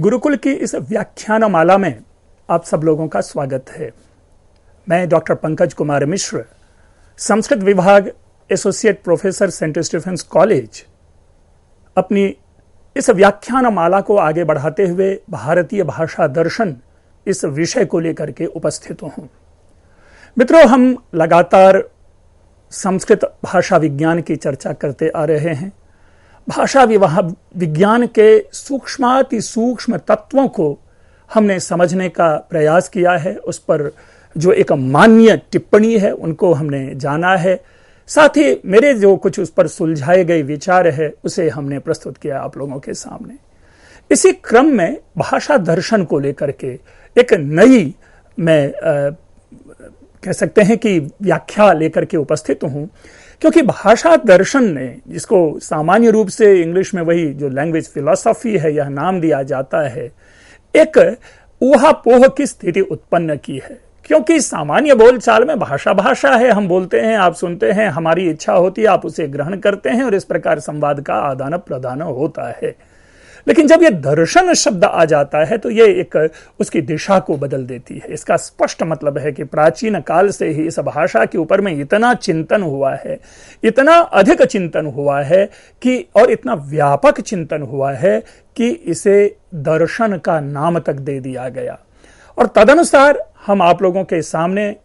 गुरुकुल की इस व्याख्यानमाला में आप सब लोगों का स्वागत है। मैं डॉक्टर पंकज कुमार मिश्र, संस्कृत विभाग, associate professor, Saint Stephen's College, अपनी इस व्याख्यानमाला को आगे बढ़ाते हुए भारतीय भाषा दर्शन इस विषय को लेकर के उपस्थित हूं। मित्रों, हम लगातार संस्कृत भाषा विज्ञान की चर्चा करते आ रहे हैं। भाषा विज्ञान के सूक्ष्माति सूक्ष्म तत्वों को हमने समझने का प्रयास किया है, उस पर जो एक मान्य टिप्पणी है उनको हमने जाना है। साथ ही मेरे जो कुछ उस पर सुलझाए गए विचार है उसे हमने प्रस्तुत किया आप लोगों के सामने। इसी क्रम में भाषा दर्शन को लेकर के एक नई मैं कह सकते हैं कि व्याख्या लेकर के उपस्थित हूं, क्योंकि भाषा दर्शन ने, जिसको सामान्य रूप से इंग्लिश में वही जो लैंग्वेज फिलॉसफी है यह नाम दिया जाता है, एक ऊहापोह की स्थिति उत्पन्न की है। क्योंकि सामान्य बोलचाल में भाषा है, हम बोलते हैं, आप सुनते हैं, हमारी इच्छा होती है, आप उसे ग्रहण करते हैं और इस प्रकार संवाद का आदान प्रदान होता है। लेकिन जब यह दर्शन शब्द आ जाता है तो यह एक उसकी दिशा को बदल देती है। इसका स्पष्ट मतलब है कि प्राचीन काल से ही इस भाषा के ऊपर में इतना चिंतन हुआ है, इतना अधिक चिंतन हुआ है कि और इतना व्यापक चिंतन हुआ है कि इसे दर्शन का नाम तक दे दिया गया। और तदनुसार हम आप लोगों के सामने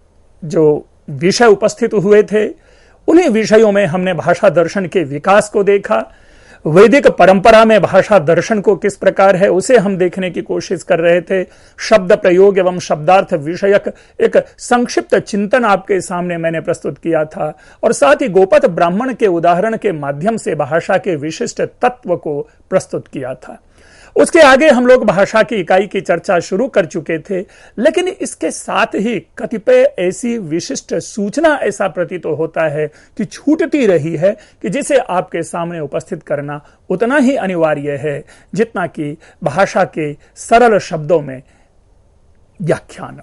जो विषय उपस्थित हुए थे, उन्हीं विषयों में हमने भाषा दर्शन के विकास को देखा। वैदिक परंपरा में भाषा दर्शन को किस प्रकार है उसे हम देखने की कोशिश कर रहे थे। शब्द प्रयोग एवं शब्दार्थ विषयक एक संक्षिप्त चिंतन आपके सामने मैंने प्रस्तुत किया था, और साथ ही गोपथ ब्राह्मण के उदाहरण के माध्यम से भाषा के विशिष्ट तत्व को प्रस्तुत किया था। उसके आगे हम लोग भाषा की इकाई की चर्चा शुरू कर चुके थे, लेकिन इसके साथ ही कतिपय ऐसी विशिष्ट सूचना ऐसा प्रतीत होता है कि छूटती रही है कि जिसे आपके सामने उपस्थित करना उतना ही अनिवार्य है जितना कि भाषा के सरल शब्दों में व्याख्यान।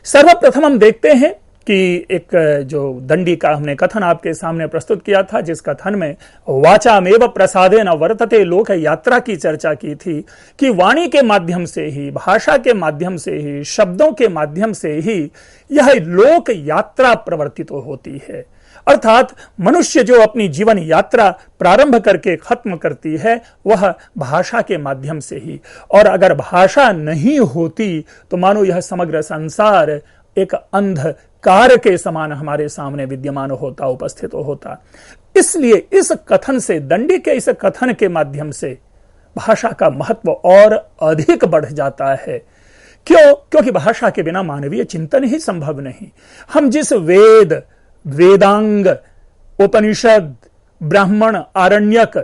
सर्वप्रथम हम देखते हैं कि एक जो दंडी का हमने कथन आपके सामने प्रस्तुत किया था, जिस कथन में वाचामेव प्रसादेन वर्तते लोक यात्रा की चर्चा की थी कि वाणी के माध्यम से ही, भाषा के माध्यम से ही, शब्दों के माध्यम से ही यह लोक यात्रा प्रवर्तित होती है। अर्थात मनुष्य जो अपनी जीवन यात्रा प्रारंभ करके खत्म करती है वह भाषा के माध्यम से ही। और अगर भाषा नहीं होती तो मानो यह समग्र संसार एक अंधकार के समान हमारे सामने विद्यमान होता, उपस्थित होता। इसलिए इस कथन से, दंडी के इस कथन के माध्यम से भाषा का महत्व और अधिक बढ़ जाता है। क्यों? क्योंकि भाषा के बिना मानवीय चिंतन ही संभव नहीं। हम जिस वेद, वेदांग, उपनिषद, ब्राह्मण, आरण्यक,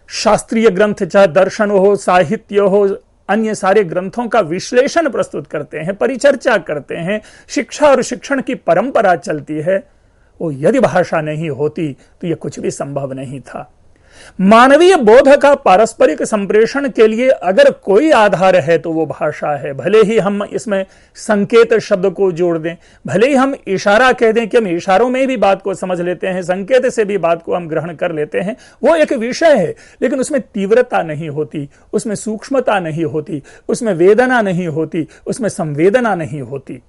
शास्त्रीय ग्रंथ, चाहे दर्शन हो, साहित्य हो, अन्य सारे ग्रंथों का विश्लेषण प्रस्तुत करते हैं, परिचर्चा करते हैं, शिक्षा और शिक्षण की परंपरा चलती है, वो यदि भाषा नहीं होती तो यह कुछ भी संभव नहीं था। मानवीय बोध का पारस्परिक संप्रेषण के लिए अगर कोई आधार है तो वो भाषा है। भले ही हम इसमें संकेत शब्द को जोड़ दें, भले ही हम इशारा कह दें कि हम इशारों में भी बात को समझ लेते हैं, संकेत से भी बात को हम ग्रहण कर लेते हैं, वो एक विषय है, लेकिन उसमें तीव्रता नहीं होती, उसमें सूक्ष्मता नहीं होती, उसमें वेदना नहीं होती, उसमें संवेदना नहीं होती।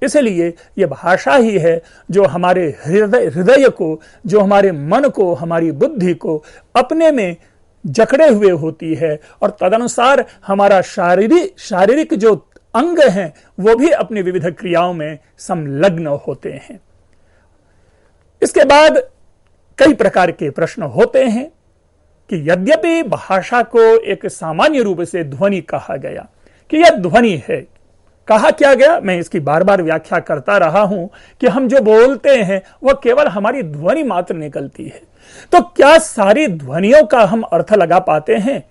इसलिए यह भाषा ही है जो हमारे हृदय को, जो हमारे मन को, हमारी बुद्धि को अपने में जकड़े हुए होती है, और तदनुसार हमारा शारीरिक जो अंग हैं वो भी अपनी विविध क्रियाओं में संलग्न होते हैं। इसके बाद कई प्रकार के प्रश्न होते हैं कि यद्यपि भाषा को एक सामान्य रूप से ध्वनि कहा गया, कि यह ध्वनि है, कहा क्या गया, मैं इसकी बार बार व्याख्या करता रहा हूं कि हम जो बोलते हैं वह केवल हमारी ध्वनि मात्र निकलती है। तो क्या सारी ध्वनियों का हम अर्थ लगा पाते हैं,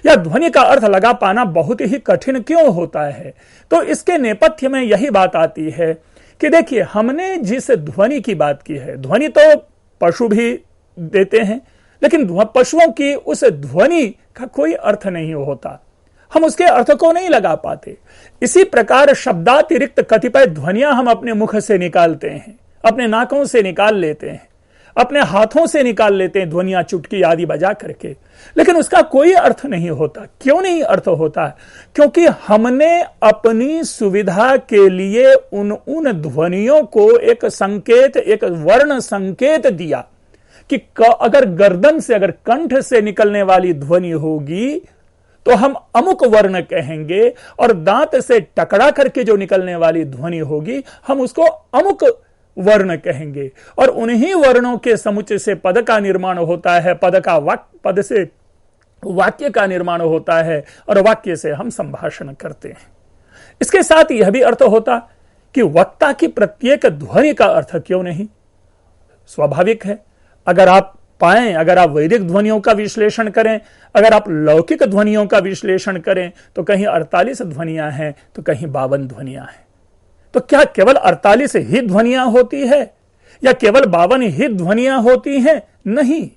या ध्वनि का अर्थ लगा पाना बहुत ही कठिन क्यों होता है? तो इसके नेपथ्य में यही बात आती है कि देखिए, हमने जिस ध्वनि की बात की है, ध्वनि तो पशु भी देते हैं, लेकिन पशुओं की उस ध्वनि का कोई अर्थ नहीं होता, हम उसके अर्थ को नहीं लगा पाते। इसी प्रकार शब्दातिरिक्त कतिपय ध्वनियां हम अपने मुख से निकालते हैं, अपने नाकों से निकाल लेते हैं। अपने हाथों से निकाल लेते हैं ध्वनियां, चुटकी आदि बजा करके, लेकिन उसका कोई अर्थ नहीं होता। क्यों नहीं अर्थ होता? क्योंकि हमने अपनी सुविधा के लिए उन ध्वनियों को एक संकेत, एक वर्ण संकेत दिया कि अगर गर्दन से, अगर कंठ से निकलने वाली ध्वनि होगी तो हम अमुक वर्ण कहेंगे, और दांत से टकरा करके जो निकलने वाली ध्वनि होगी हम उसको अमुक वर्ण कहेंगे। और उन्हीं वर्णों के समुच्चय से पद का निर्माण होता है, पद से वाक्य का निर्माण होता है, और वाक्य से हम संभाषण करते हैं। इसके साथ यह भी अर्थ होता कि वक्ता की प्रत्येक ध्वनि का अर्थ क्यों नहीं? स्वाभाविक है, अगर आप पाएं, अगर आप वैदिक ध्वनियों का विश्लेषण करें, अगर आप लौकिक ध्वनियों का विश्लेषण करें, तो कहीं 48 ध्वनियां हैं तो कहीं 52 ध्वनियां हैं। तो क्या केवल 48 ही ध्वनियां होती है या केवल 52 ही ध्वनियां होती हैं? नहीं,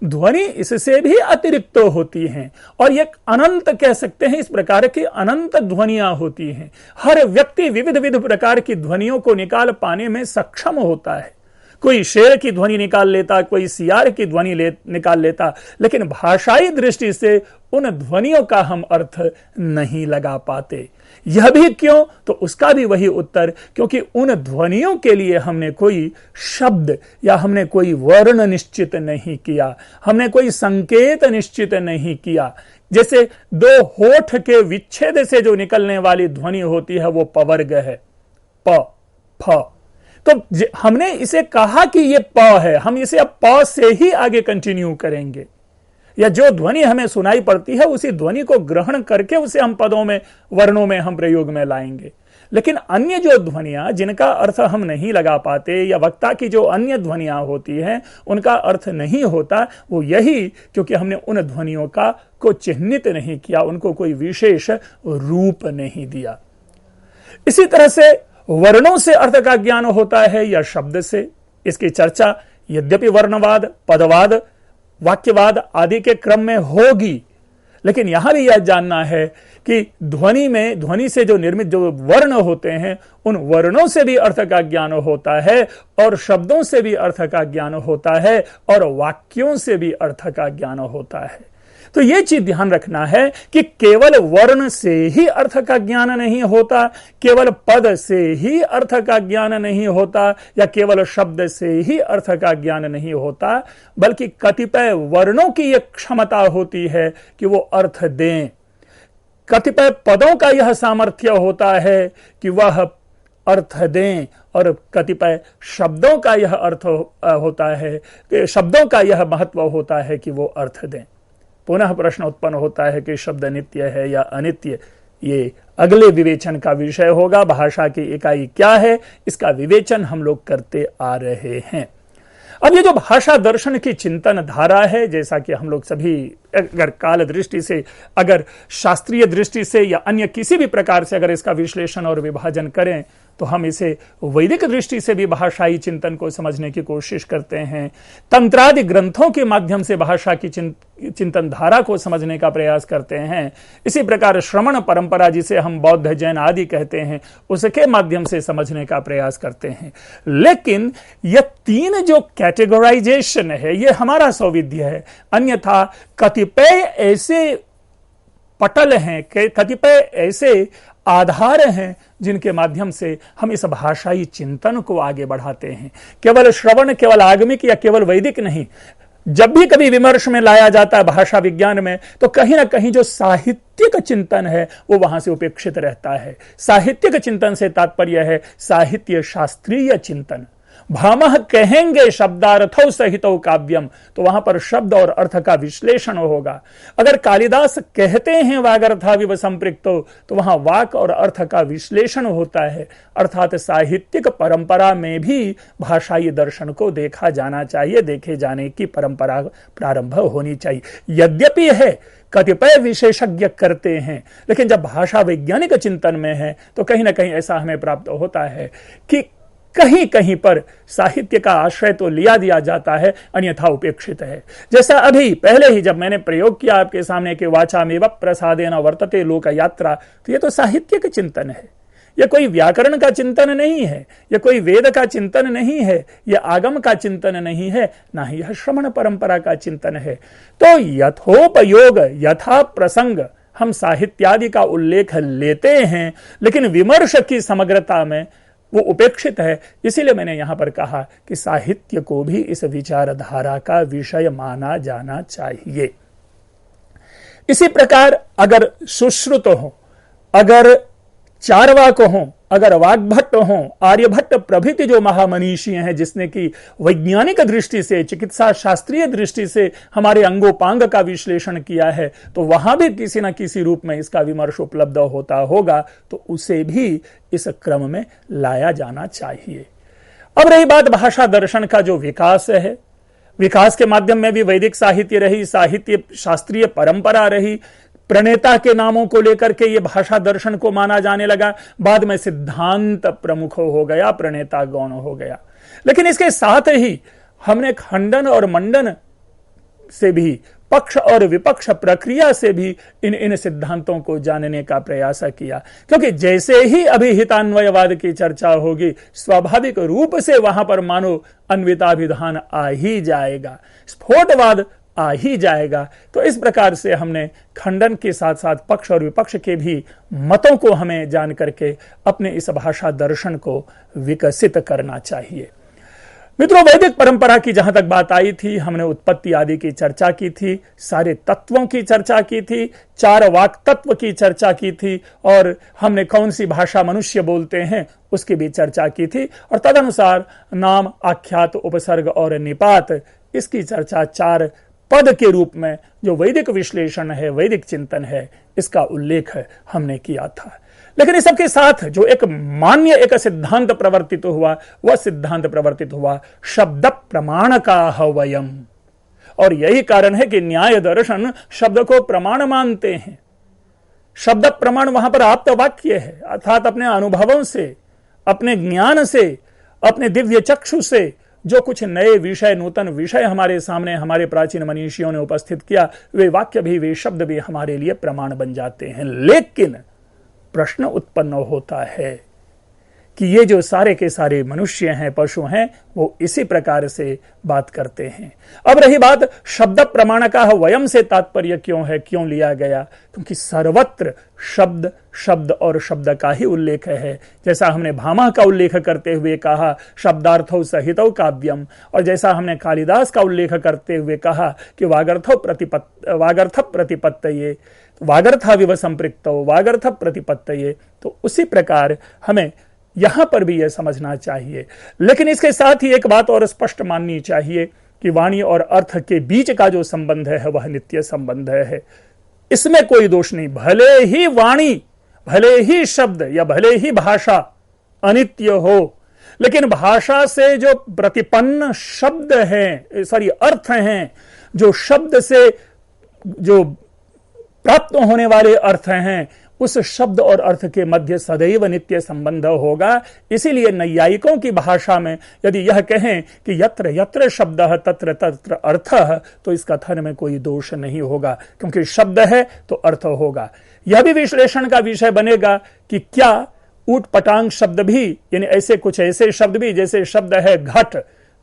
ध्वनि इससे भी अतिरिक्त होती हैं, और एक अनंत कह सकते हैं, इस प्रकार की अनंत ध्वनियां होती हैं। हर व्यक्ति विविध विविध प्रकार की ध्वनियों को निकाल पाने में सक्षम होता है। कोई शेर की ध्वनि निकाल लेता, कोई सियार की ध्वनि निकाल लेता, लेकिन भाषाई दृष्टि से उन ध्वनियों का हम अर्थ नहीं लगा पाते। यह भी क्यों? तो उसका भी वही उत्तर, क्योंकि उन ध्वनियों के लिए हमने कोई शब्द या हमने कोई वर्ण निश्चित नहीं किया, हमने कोई संकेत निश्चित नहीं किया। जैसे दो होठ के विच्छेद से जो निकलने वाली ध्वनि होती है वो पवर्ग है, प फ। तो हमने इसे कहा कि ये प है, हम इसे अब प से ही आगे कंटिन्यू करेंगे, या जो ध्वनि हमें सुनाई पड़ती है उसी ध्वनि को ग्रहण करके उसे हम पदों में, वर्णों में हम प्रयोग में लाएंगे। लेकिन अन्य जो ध्वनियां जिनका अर्थ हम नहीं लगा पाते, या वक्ता की जो अन्य ध्वनियां होती हैं उनका अर्थ नहीं होता, वो यही क्योंकि हमने उन ध्वनियों को चिह्नित नहीं किया, उनको कोई विशेष रूप नहीं दिया। इसी तरह से वर्णों से अर्थ का ज्ञान होता है या शब्द से, इसकी चर्चा यद्यपि वर्णवाद, पदवाद, वाक्यवाद आदि के क्रम में होगी, लेकिन यहां भी यह जानना है कि ध्वनि से जो निर्मित जो वर्ण होते हैं उन वर्णों से भी अर्थ का ज्ञान होता है, और शब्दों से भी अर्थ का ज्ञान होता है, और वाक्यों से भी अर्थ का ज्ञान होता है। तो यह चीज ध्यान रखना है कि केवल वर्ण से ही अर्थ का ज्ञान नहीं होता, केवल पद से ही अर्थ का ज्ञान नहीं होता, या केवल शब्द से ही अर्थ का ज्ञान नहीं होता, बल्कि कतिपय वर्णों की यह क्षमता होती है कि वो अर्थ दें। कतिपय पदों का यह सामर्थ्य होता है कि वह अर्थ दें, और कतिपय शब्दों का यह अर्थ होता है, शब्दों का यह महत्व होता है कि वो अर्थ दें। पुनः प्रश्न उत्पन्न होता है कि शब्द नित्य है या अनित्य। ये अगले विवेचन का विषय होगा। भाषा की इकाई क्या है, इसका विवेचन हम लोग करते आ रहे हैं। अब ये जो भाषा दर्शन की चिंतन धारा है, जैसा कि हम लोग सभी अगर काल दृष्टि से, अगर शास्त्रीय दृष्टि से या अन्य किसी भी प्रकार से अगर इसका विश्लेषण और विभाजन करें, तो हम इसे वैदिक दृष्टि से भी भाषाई चिंतन को समझने की कोशिश करते हैं। तंत्रादि ग्रंथों के माध्यम से भाषा की चिंतन धारा को समझने का प्रयास करते हैं। इसी प्रकार श्रवण परंपरा, जिसे हम बौद्ध, जैन आदि कहते हैं, उसके माध्यम से समझने का प्रयास करते हैं। लेकिन यह तीन जो कैटेगराइजेशन है, यह हमारा सौविध्य है। अन्यथा कतिपय ऐसे पटल हैं, कतिपय ऐसे आधार हैं जिनके माध्यम से हम इस भाषाई चिंतन को आगे बढ़ाते हैं। केवल श्रवण, केवल आगमिक या केवल वैदिक नहीं, जब भी कभी विमर्श में लाया जाता है भाषा विज्ञान में, तो कहीं ना कहीं जो साहित्यिक चिंतन है वो वहां से उपेक्षित रहता है। साहित्यिक चिंतन से तात्पर्य है साहित्य शास्त्रीय चिंतन। भामह कहेंगे शब्दार्थौ सहितो काव्यम, तो वहां पर शब्द और अर्थ का विश्लेषण होगा। अगर कालिदास कहते हैं वागर्थाविव संपृक्तो, तो वहां वाक और अर्थ का विश्लेषण होता है। अर्थात साहित्यिक परंपरा में भी भाषाई दर्शन को देखा जाना चाहिए, देखे जाने की परंपरा प्रारंभ होनी चाहिए। यद्यपि है कतिपय विशेषज्ञ करते हैं, लेकिन जब भाषा वैज्ञानिक चिंतन में है तो कहीं ना कहीं ऐसा हमें प्राप्त होता है कि कहीं कहीं पर साहित्य का आश्रय तो लिया दिया जाता है, अन्यथा उपेक्षित है। जैसा अभी पहले ही जब मैंने प्रयोग किया आपके सामने कि वाचामेव प्रसादेन वर्तते लोक यात्रा, तो ये तो साहित्यिक चिंतन है। यह कोई व्याकरण का चिंतन नहीं है, यह कोई वेद का चिंतन नहीं है, यह आगम का चिंतन नहीं है, ना ही यह श्रवण परंपरा का चिंतन है। तो यथोपयोग यथा प्रसंग हम साहित्यादि का उल्लेख लेते हैं, लेकिन विमर्श की समग्रता में वो उपेक्षित है। इसीलिए मैंने यहां पर कहा कि साहित्य को भी इस विचारधारा का विषय माना जाना चाहिए। इसी प्रकार अगर सुश्रुत हो, अगर चारवाक हो, अगर वाग्भट्ट हो, आर्यभट्ट प्रभृति जो महामनीषी हैं, जिसने कि वैज्ञानिक दृष्टि से, चिकित्सा शास्त्रीय दृष्टि से हमारे अंगोपांग का विश्लेषण किया है, तो वहां भी किसी न किसी रूप में इसका विमर्श उपलब्ध होता होगा, तो उसे भी इस क्रम में लाया जाना चाहिए। अब रही बात भाषा दर्शन का जो विकास है, विकास के माध्यम में भी वैदिक साहित्य रही, साहित्य शास्त्रीय परंपरा रही, प्रणेता के नामों को लेकर के ये भाषा दर्शन को माना जाने लगा, बाद में सिद्धांत प्रमुख हो गया, प्रणेता गौण हो गया। लेकिन इसके साथ ही हमने खंडन और मंडन से भी, पक्ष और विपक्ष प्रक्रिया से भी इन सिद्धांतों को जानने का प्रयास किया, क्योंकि जैसे ही अभिहितान्वयवाद की चर्चा होगी, स्वाभाविक रूप से वहां पर मानो अन्विताभिधान आ ही जाएगा, स्फोटवाद आ ही जाएगा। तो इस प्रकार से हमने खंडन के साथ साथ पक्ष और विपक्ष के भी मतों को हमें जान करके अपने इस भाषा दर्शन को विकसित करना चाहिए। मित्रों, वैदिक परंपरा की जहां तक बात आई थी, हमने उत्पत्ति आदि की चर्चा की थी, सारे तत्वों की चर्चा की थी, चार वाक तत्व की चर्चा की थी, और हमने कौन सी भाषा मनुष्य बोलते हैं उसकी भी चर्चा की थी, और तदनुसार नाम, आख्यात, उपसर्ग और निपात, इसकी चर्चा चार पद के रूप में जो वैदिक विश्लेषण है, वैदिक चिंतन है, इसका उल्लेख हमने किया था। लेकिन इस सबके साथ जो एक मान्य एक सिद्धांत प्रवर्तित हुआ, वह सिद्धांत प्रवर्तित हुआ शब्द प्रमाण का वयम। और यही कारण है कि न्याय दर्शन शब्द को प्रमाण मानते हैं। शब्द प्रमाण वहां पर आप्त वाक्य है, अर्थात अपने अनुभवों से, अपने ज्ञान से, अपने दिव्य चक्षु से जो कुछ नए विषय, नूतन विषय हमारे सामने हमारे प्राचीन मनीषियों ने उपस्थित किया, वे वाक्य भी, वे शब्द भी हमारे लिए प्रमाण बन जाते हैं। लेकिन प्रश्न उत्पन्न होता है कि ये जो सारे के सारे मनुष्य हैं, पशु हैं, वो इसी प्रकार से बात करते हैं। अब रही बात शब्द प्रमाण का वयम से तात्पर्य क्यों है, क्यों लिया गया? क्योंकि सर्वत्र शब्द, शब्द और शब्द का ही उल्लेख है। जैसा हमने भामा का उल्लेख करते हुए कहा शब्दार्थो सहितौ काव्यम, और जैसा हमने कालिदास का उल्लेख करते हुए कहा कि वागर्थ प्रतिपत्तये, वागर्थाविव संपृक्तो वागर्थ प्रतिपत्तये, तो उसी प्रकार हमें यहां पर भी यह समझना चाहिए। लेकिन इसके साथ ही एक बात और स्पष्ट माननी चाहिए कि वाणी और अर्थ के बीच का जो संबंध है वह नित्य संबंध है, इसमें कोई दोष नहीं। भले ही वाणी, भले ही शब्द या भले ही भाषा अनित्य हो, लेकिन भाषा से जो प्रतिपन्न शब्द हैं, सॉरी अर्थ हैं, जो शब्द से जो प्राप्त होने वाले अर्थ हैं, उस शब्द और अर्थ के मध्य सदैव नित्य संबंध होगा। इसीलिए नैयायिकों की भाषा में यदि यह कहें कि यत्र यत्र शब्दः तत्र तत्र अर्थः, तो इस कथन में कोई दोष नहीं होगा, क्योंकि शब्द है तो अर्थ होगा। यह भी विश्लेषण का विषय बनेगा कि क्या ऊट पटांग शब्द भी, यानी ऐसे कुछ ऐसे शब्द भी, जैसे शब्द है घट,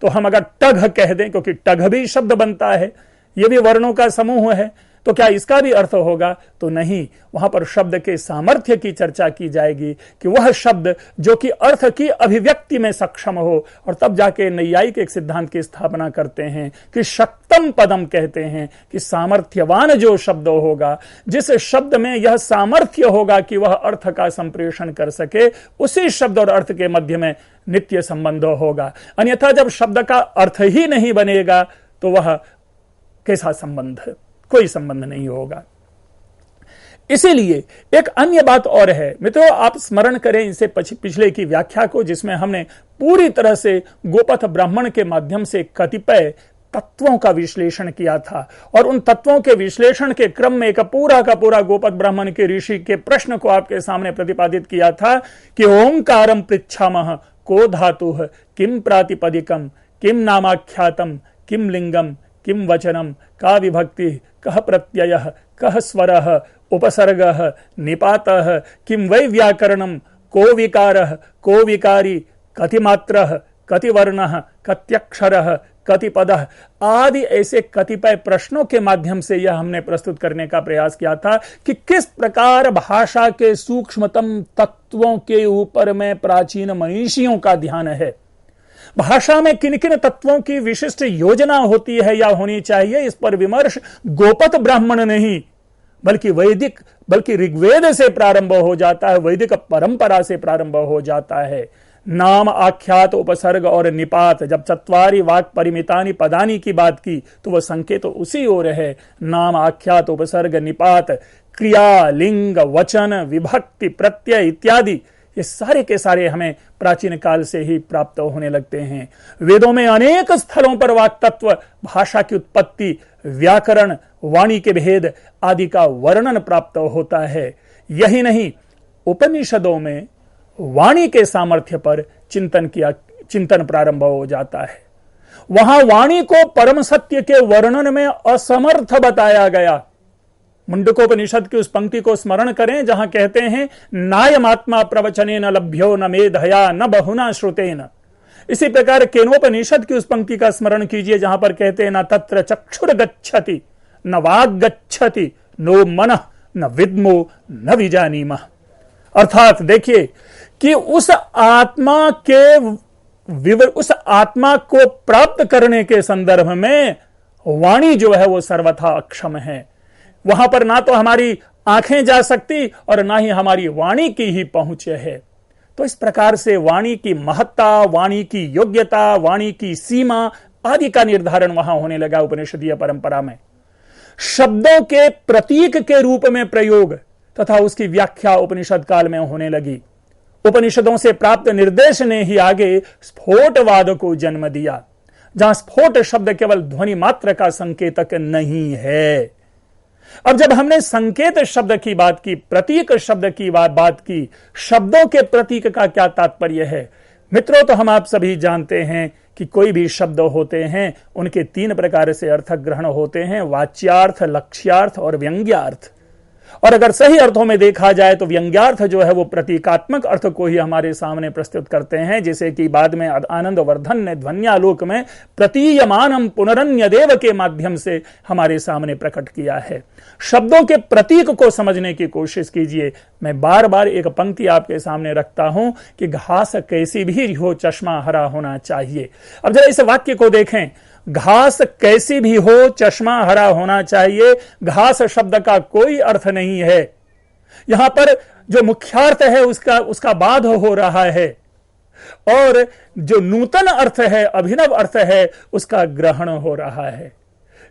तो हम अगर टघ कह दें, क्योंकि टघ भी शब्द बनता है, यह भी वर्णों का समूह है, तो क्या इसका भी अर्थ होगा? तो नहीं, वहां पर शब्द के सामर्थ्य की चर्चा की जाएगी कि वह शब्द जो कि अर्थ की अभिव्यक्ति में सक्षम हो, और तब जाके नैयायिक एक सिद्धांत की स्थापना करते हैं कि शक्तम पदम, कहते हैं कि सामर्थ्यवान जो शब्द होगा, जिस शब्द में यह सामर्थ्य होगा कि वह अर्थ का संप्रेषण कर सके, उसी शब्द और अर्थ के मध्य में नित्य संबंध होगा। अन्यथा जब शब्द का अर्थ ही नहीं बनेगा तो वह कैसा संबंध है? कोई संबंध नहीं होगा। इसीलिए एक अन्य बात और है मित्रों, आप स्मरण करें इनसे पिछले की व्याख्या को, जिसमें हमने पूरी तरह से गोपथ ब्राह्मण के माध्यम से कतिपय तत्वों का विश्लेषण किया था, और उन तत्वों के विश्लेषण के क्रम में एक पूरा का पूरा गोपथ ब्राह्मण के ऋषि के प्रश्न को आपके सामने प्रतिपादित किया था कि ओंकारम पृच्छामः को धातुः किम प्रातिपदिकम किम नामाख्यातम किम लिंगम किम वचनम का विभक्ति कह प्रत्ययः कह स्वरः उपसर्गः निपातः किम वै व्याकरणम को विकारः, को विकारी, कति मात्रः, कति वर्णः, कत्यक्षरः, कति पदः आदि ऐसे कतिपय प्रश्नों के माध्यम से यह हमने प्रस्तुत करने का प्रयास किया था कि किस प्रकार भाषा के सूक्ष्मतम तत्वों के ऊपर में प्राचीन मनीषियों का ध्यान है। भाषा में किन किन तत्वों की विशिष्ट योजना होती है या होनी चाहिए, इस पर विमर्श गोपत ब्राह्मण नहीं बल्कि ऋग्वेद से प्रारंभ हो जाता है, वैदिक परंपरा से प्रारंभ हो जाता है। नाम, आख्यात, उपसर्ग और निपात, जब चत्वारि वाक् परिमितानि पदानि की बात की तो वह संकेत तो उसी ओर है। नाम, आख्यात, उपसर्ग, निपात, क्रिया, लिंग, वचन, विभक्ति, प्रत्यय इत्यादि ये सारे के सारे हमें प्राचीन काल से ही प्राप्त होने लगते हैं। वेदों में अनेक स्थलों पर वाक् तत्व, भाषा की उत्पत्ति, व्याकरण, वाणी के भेद आदि का वर्णन प्राप्त होता है। यही नहीं, उपनिषदों में वाणी के सामर्थ्य पर चिंतन प्रारंभ हो जाता है। वहां वाणी को परम सत्य के वर्णन में असमर्थ बताया गया। मुंडकोपनिषद की उस पंक्ति को स्मरण करें जहां कहते हैं, नायमात्मा प्रवचने न लभ्यो न मेधया न बहुना श्रुतेन। इसी प्रकार केनोपनिषद की उस पंक्ति का स्मरण कीजिए जहां पर कहते हैं, न तत्र चक्षुर गच्छति न वाग गच्छति नो मनः न विद्मो न विजानीमः। अर्थात देखिए कि उस आत्मा को प्राप्त करने के संदर्भ में वाणी जो है वो सर्वथा अक्षम है। वहां पर ना तो हमारी आंखें जा सकती और ना ही हमारी वाणी की ही पहुंच है। तो इस प्रकार से वाणी की महत्ता, वाणी की योग्यता, वाणी की सीमा आदि का निर्धारण वहां होने लगा उपनिषदीय परंपरा में। शब्दों के प्रतीक के रूप में प्रयोग तथा उसकी व्याख्या उपनिषद काल में होने लगी। उपनिषदों से प्राप्त निर्देश ने ही आगे स्फोटवाद को जन्म दिया, जहां स्फोट शब्द केवल ध्वनि मात्र का संकेतक नहीं है। अब जब हमने संकेत शब्द की बात की, प्रतीक शब्द की बात की, शब्दों के प्रतीक का क्या तात्पर्य है मित्रों, तो हम आप सभी जानते हैं कि कोई भी शब्द होते हैं उनके 3 प्रकार से अर्थ ग्रहण होते हैं, वाच्यार्थ, लक्ष्यार्थ और व्यंग्यार्थ। और अगर सही अर्थों में देखा जाए तो व्यंग्यार्थ जो है वो प्रतीकात्मक अर्थ को ही हमारे सामने प्रस्तुत करते हैं, जैसे कि बाद में आनंद वर्धन ने ध्वन्यालोक में प्रतीयमानम पुनरन्य देव के माध्यम से हमारे सामने प्रकट किया है। शब्दों के प्रतीक को समझने की कोशिश कीजिए। मैं बार बार एक पंक्ति आपके सामने रखता हूं कि घास कैसी भी हो चश्मा हरा होना चाहिए। अब जरा इस वाक्य को देखें, घास कैसी भी हो चश्मा हरा होना चाहिए। घास शब्द का कोई अर्थ नहीं है। यहां पर जो मुख्यार्थ है उसका बाध हो रहा है और जो नूतन अर्थ है, अभिनव अर्थ है, उसका ग्रहण हो रहा है।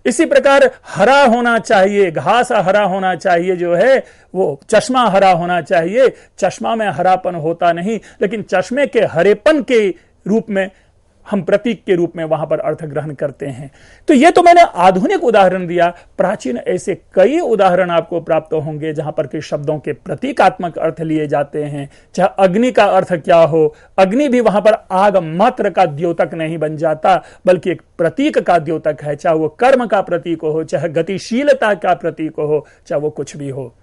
इसी प्रकार हरा होना चाहिए, घास हरा होना चाहिए जो है वो चश्मा हरा होना चाहिए। चश्मा में हरापन होता नहीं, लेकिन चश्मे के हरेपन के रूप में हम प्रतीक के रूप में वहां पर अर्थ ग्रहण करते हैं। तो यह तो मैंने आधुनिक उदाहरण दिया। प्राचीन ऐसे कई उदाहरण आपको प्राप्त होंगे जहां पर के शब्दों के प्रतीकात्मक अर्थ लिए जाते हैं। चाहे अग्नि का अर्थ क्या हो, अग्नि भी वहां पर आग मात्र का द्योतक नहीं बन जाता, बल्कि एक प्रतीक का द्योतक है। चाहे वो कर्म का प्रतीक हो, चाहे गतिशीलता का प्रतीक हो, चाहे वो कुछ भी हो।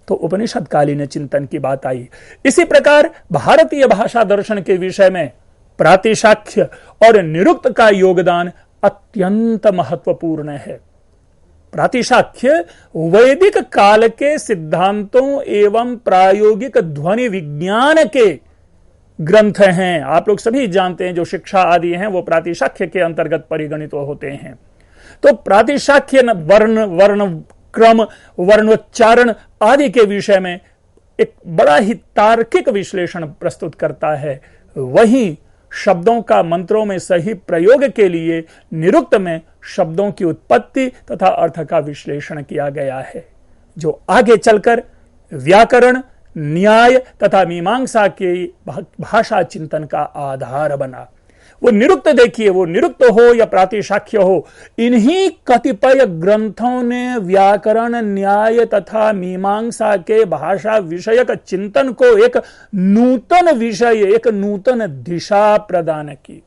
तो उपनिषद कालीन चिंतन की बात आई। इसी प्रकार भारतीय भाषा दर्शन के विषय में प्रातिशाख्य और निरुक्त का योगदान अत्यंत महत्वपूर्ण है। प्रातिशाख्य वैदिक काल के सिद्धांतों एवं प्रायोगिक ध्वनि विज्ञान के ग्रंथ हैं। आप लोग सभी जानते हैं जो शिक्षा आदि हैं वो प्रातिशाख्य के अंतर्गत परिगणित होते हैं। तो प्रातिशाख्य वर्ण क्रम, वर्णोच्चारण आदि के विषय में एक बड़ा ही तार्किक विश्लेषण प्रस्तुत करता है। वहीं शब्दों का मंत्रों में सही प्रयोग के लिए निरुक्त में शब्दों की उत्पत्ति तथा अर्थ का विश्लेषण किया गया है, जो आगे चलकर व्याकरण, न्याय तथा मीमांसा के भाषा चिंतन का आधार बना। वो निरुक्त देखिए, वो निरुक्त हो या प्रातिशाख्य हो, इन्हीं कतिपय ग्रंथों ने व्याकरण, न्याय तथा मीमांसा के भाषा विषयक चिंतन को एक नूतन विषय, एक नूतन दिशा प्रदान की।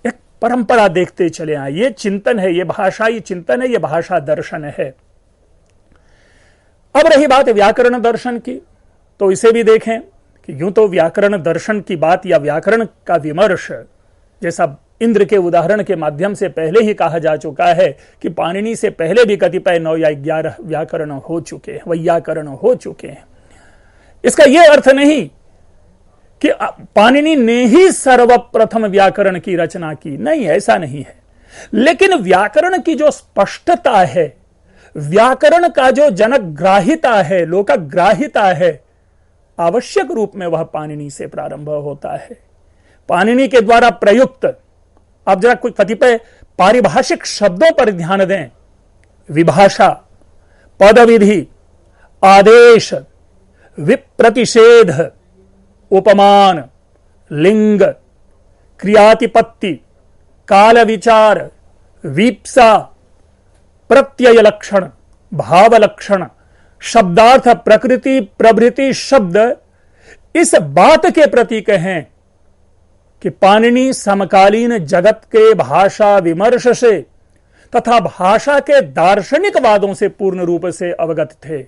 एक परंपरा देखते चले आए। ये चिंतन है, ये भाषाई चिंतन है, ये भाषा दर्शन है। अब रही बात व्याकरण दर्शन की, तो इसे भी देखें कि यूं तो व्याकरण दर्शन की बात या व्याकरण का विमर्श, जैसा इंद्र के उदाहरण के माध्यम से पहले ही कहा जा चुका है कि पाणिनि से पहले भी कतिपय 9 या 11 व्याकरण हो चुके हैं, वैयाकरण हो चुके हैं। इसका यह अर्थ नहीं कि पाणिनि ने ही सर्वप्रथम व्याकरण की रचना की, नहीं, ऐसा नहीं है। लेकिन व्याकरण की जो स्पष्टता है, व्याकरण का जो जनग्राहिता है, लोकग्राहिता है, आवश्यक रूप में वह पाणिनि से प्रारंभ होता है। पाणिनि के द्वारा प्रयुक्त, आप जरा कुछ कतिपय पारिभाषिक शब्दों पर ध्यान दें। विभाषा, पदविधि, आदेश, विप्रतिषेध, उपमान, लिंग, क्रियातिपत्ति, काल विचार, वीप्सा, प्रत्यय लक्षण, भाव लक्षण, शब्दार्थ, प्रकृति, प्रभृति शब्द इस बात के प्रतीक हैं कि पाणिनि समकालीन जगत के भाषा विमर्श से तथा भाषा के दार्शनिक वादों से पूर्ण रूप से अवगत थे।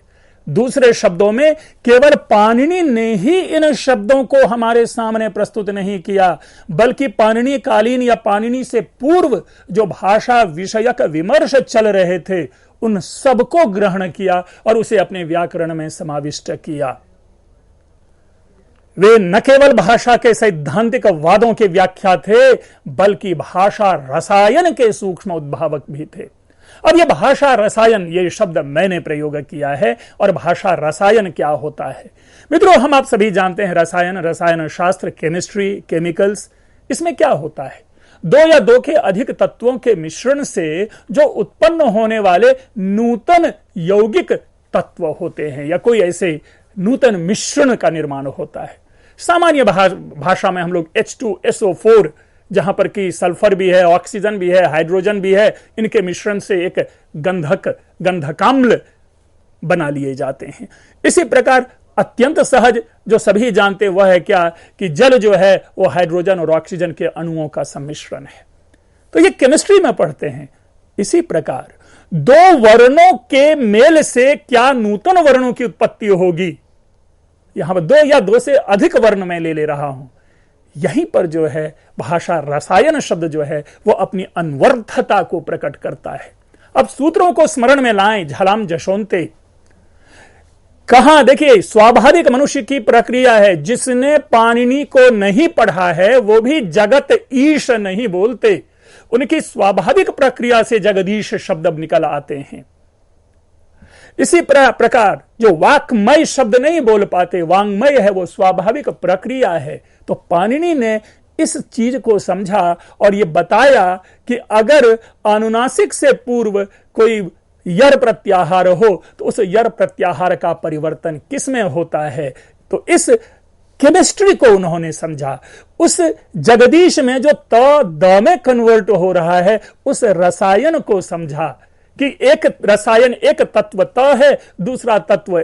दूसरे शब्दों में केवल पाणिनि ने ही इन शब्दों को हमारे सामने प्रस्तुत नहीं किया, बल्कि पाणिनि कालीन या पाणिनि से पूर्व जो भाषा विषयक विमर्श चल रहे थे उन सबको ग्रहण किया और उसे अपने व्याकरण में समाविष्ट किया। वे न केवल भाषा के सैद्धांतिक वादों के व्याख्या थे, बल्कि भाषा रसायन के सूक्ष्म उद्भावक भी थे। अब यह भाषा रसायन, ये शब्द मैंने प्रयोग किया है, और भाषा रसायन क्या होता है मित्रों, हम आप सभी जानते हैं रसायन, रसायन शास्त्र, केमिस्ट्री, केमिकल्स, इसमें क्या होता है? 2 या 2 के अधिक तत्वों के मिश्रण से जो उत्पन्न होने वाले नूतन यौगिक तत्व होते हैं या कोई ऐसे नूतन मिश्रण का निर्माण होता है। सामान्य भाषा में हम लोग H2SO4, जहां पर कि सल्फर भी है, ऑक्सीजन भी है, हाइड्रोजन भी है, इनके मिश्रण से एक गंधकाम्ल बना लिए जाते हैं। इसी प्रकार अत्यंत सहज जो सभी जानते वह है क्या कि जल जो है वो हाइड्रोजन और ऑक्सीजन के अणुओं का सम्मिश्रण है। तो ये केमिस्ट्री में पढ़ते हैं। इसी प्रकार 2 वर्णों के मेल से क्या नूतन वर्णों की उत्पत्ति होगी, यहां पर 2 या 2 से अधिक वर्ण में ले रहा हूं। यहीं पर जो है भाषा रसायन शब्द जो है वो अपनी अनवर्थता को प्रकट करता है। अब सूत्रों को स्मरण में लाएं, झलाम जशोंते। कहां देखिए, स्वाभाविक मनुष्य की प्रक्रिया है। जिसने पाणिनि को नहीं पढ़ा है वो भी जगत ईश नहीं बोलते, उनकी स्वाभाविक प्रक्रिया से जगदीश शब्द निकल आते हैं। इसी प्रकार जो वाक्मय शब्द नहीं बोल पाते, वांग्मय है, वो स्वाभाविक प्रक्रिया है। तो पाणिनि ने इस चीज को समझा और ये बताया कि अगर अनुनासिक से पूर्व कोई यर प्रत्याहार हो तो उस यर प्रत्याहार का परिवर्तन किस में होता है। तो इस केमिस्ट्री को उन्होंने समझा। उस जगदीश में जो त द में कन्वर्ट हो रहा है उस रसायन को समझा कि एक रसायन, एक तत्व त है, दूसरा तत्व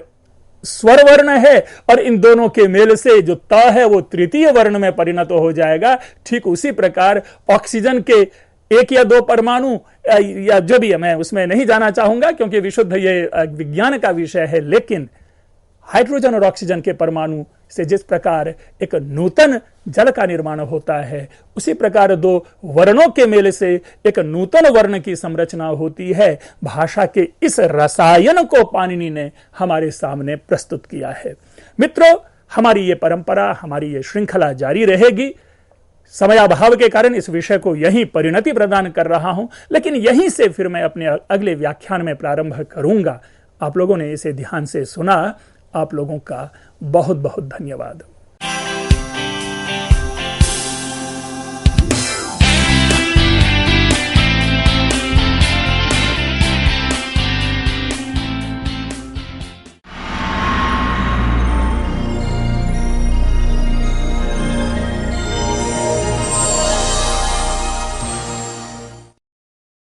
स्वर वर्ण है, और इन दोनों के मेल से जो त है वो तृतीय वर्ण में परिणत हो जाएगा। ठीक उसी प्रकार ऑक्सीजन के 1 या 2 परमाणु या जो भी है, मैं उसमें नहीं जाना चाहूंगा क्योंकि विशुद्ध ये विज्ञान का विषय है, लेकिन हाइड्रोजन और ऑक्सीजन के परमाणु से जिस प्रकार एक नूतन जल का निर्माण होता है, उसी प्रकार 2 वर्णों के मेल से एक नूतन वर्ण की संरचना होती है। भाषा के इस रसायन को पाणिनि ने हमारे सामने प्रस्तुत किया है। मित्रों, हमारी ये परंपरा, हमारी ये श्रृंखला जारी रहेगी। समयाभाव के कारण इस विषय को यहीं परिणति प्रदान कर रहा हूं, लेकिन यहीं से फिर मैं अपने अगले व्याख्यान में प्रारंभ करूंगा। आप लोगों ने इसे ध्यान से सुना, आप लोगों का बहुत बहुत धन्यवाद।